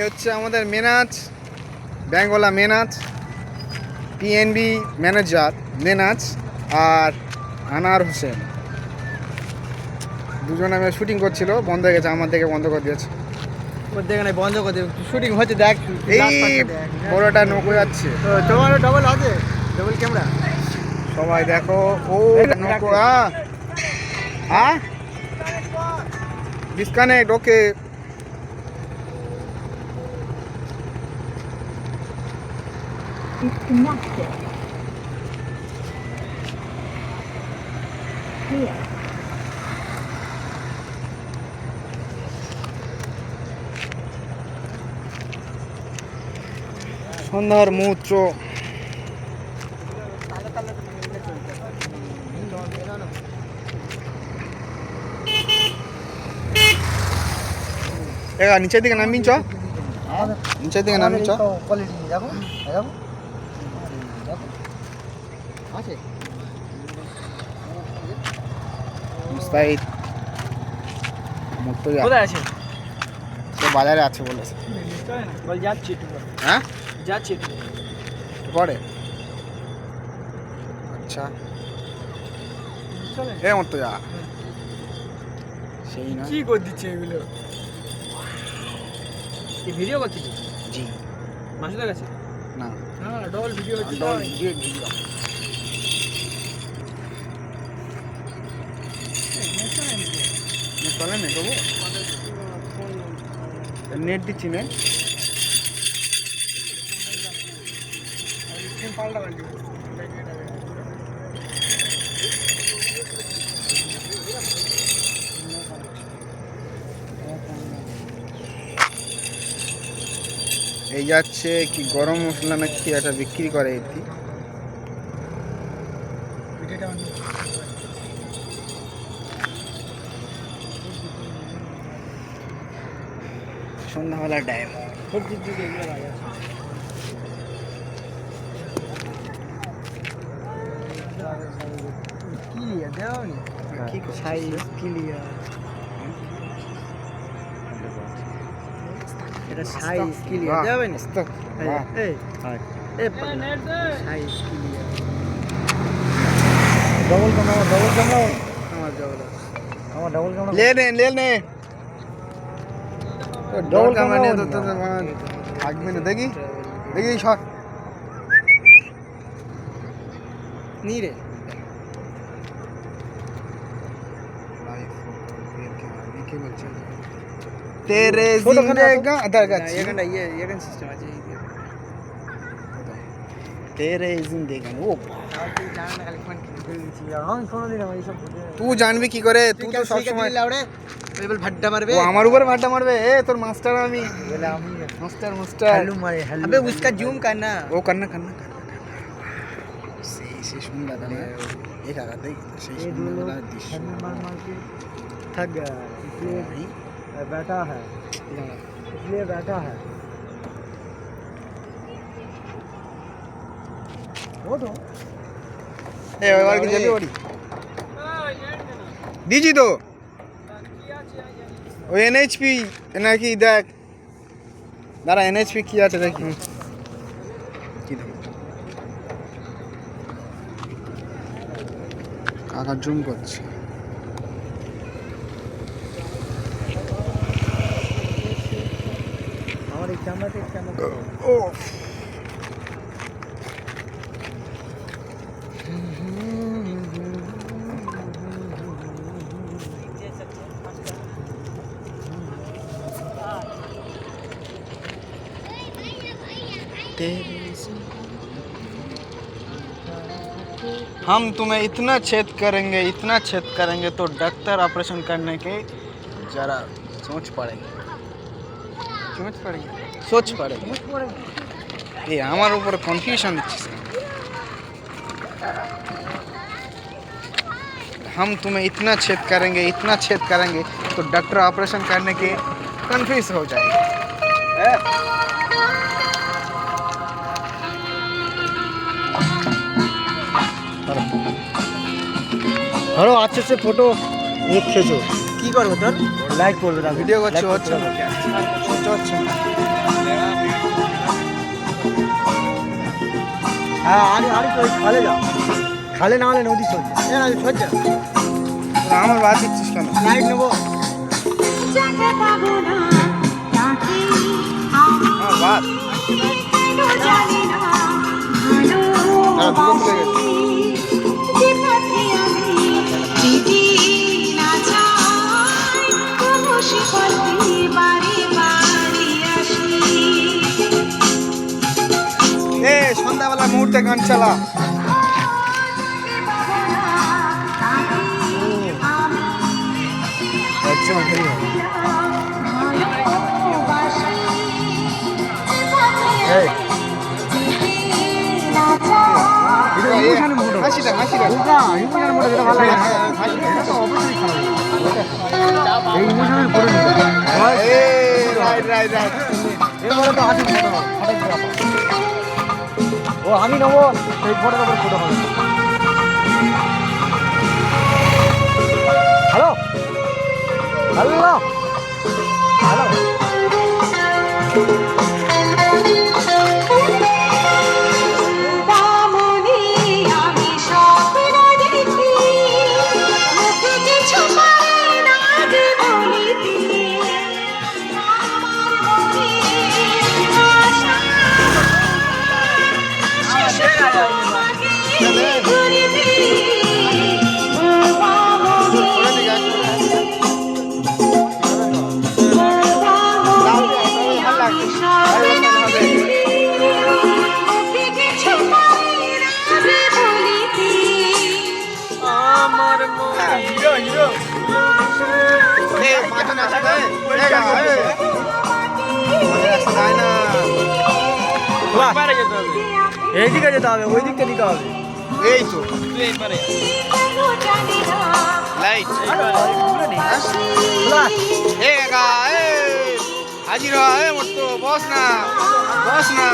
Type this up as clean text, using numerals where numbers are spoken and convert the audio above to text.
হচ্ছে আমাদের মেনাজ, ব্যাঙ্গলা মেনাজ, PNB manager মেনাজ আর আনার হোসেন, দুজনে আমি শুটিং করছিল, বন্ধ হয়ে গেছে, আমার দেখে বন্ধ করে দিয়েছে। ওর দেখে নাই, বন্ধ করে দেবে, শুটিং হচ্ছে দেখ। এই বড়টা নৌকো যাচ্ছে, তোমার ডবল আছে, ডবল ক্যামেরা সবাই দেখো। ও নৌকো ডিসকানেক্ট, ওকে। Disconnected. Here. সন্ধ্যার মুহূর্ত। নিচের দিকে নামিন, চ নিচের দিকে নামিন, চ। কোয়ালিটি দেখো, দেখো আছে মুস্তাহিদ মুক্ত কোথায় আছে? সে বাজারে আছে বলেছে। বল যাচ্ছি একটু পরে। হ্যাঁ যাচ্ছি একটু পরে। আচ্ছা চলে। এ মতো যা, সেই না কি করে দিচ্ছে এগুলো? কি ভিডিও করছিস? জি মাসুদের কাছে না, হ্যাঁ, ডবল ভিডিও হচ্ছে। চলে না তবু নেট দিচ্ছি না। পাল্টা পাল্টি এই যাচ্ছে কি গরম মশলা না কি একটা বিক্রি করে এটি। সন্ধ্যাবেলার টাইম। সবজির দিকে এগুলো বাজার ক্লিয়ার দেওনি, কি সাইজ ক্লিয়ার, এটা সাইজ ক্লিয়ার দেবে না। এই এই size clear, double camera, double camera, আমার জগৎ আমার ডবল ক্যামেরা লে নে ডবল ক্যামেরা নিয়ে তো থাকবে না। দেখি দেখি শট নি রে। तेरे जिंदगा এখানটা এখানে সিস্টেম আছে। तेरे जिंदगा ও তুই তুই জানবি কি করে? তুই তো সব সময় ভাড্ডা মারবে, ও আমার উপর ভাটা মারবে। এ তোর মাস্টার আমি, বলে আমি মাস্টার মাস্টার। हेलो मारे हेलो। अबे उसका जूम करना। ও কান্না কান্না সেই সেই সুন্দর না এ কাকা দেখ সেই সুন্দর দৃশ্য। मार मार के थक गया है, इसलिए बैठा है, इसलिए बैठा है। वो तो এ এবার কি যাবি ওরি দিজি তো ওই এনএইচপি নাকি দেখ, দাঁড়া এনএইচপি কি আছে দেখি। কি দেখো কাকা জুম করছে। और एक कैमरा ও हम तुम्हें इतना छेद करेंगे, इतना छेद करेंगे तो डॉक्टर ऑपरेशन करने के जरा सोच पड़ेगी, सोच पड़ेगी। ये हमारे ऊपर कन्फ्यूजन दिच्छिस। हम तुम्हें इतना छेद करेंगे, इतना छेद करेंगे तो डॉक्टर ऑपरेशन करने के कंफ्यूज हो जाएंगे। धरो अच्छे से फोटो एक खींचो। কি করবো তোর লাইক করবে না ভিডিও করছি হচ্ছে না হচ্ছে না হ্যাঁ আরে আরে তুই খালে যা খালে না হলে নদী সহ্য সহ্য আমার বাদ দিচ্ছিস কেন লাইট নেবো আমার বাদ দুটো খুলে গেছে এ সন্ধ্যাবেলা মুহূর্তে গান চালা একদম হেরি হবে এই হাসিটা হাসিটা ইমোশনের মধ্যে যেটা ভালো লাগে এটা তো অবশ্যই খারাপ এই ইমোশনের পরে রাইট রাইট রাইট এবারে তো হাসি ও আমি নেবো এই ফটোর উপর ফটো হবে হ্যালো হ্যালো হ্যালো এইদিকে যেতে হবে ওই দিকটা দিতে হবে এই তো লাইট এ কাকা এ হাজির হ এ মত বস না বস না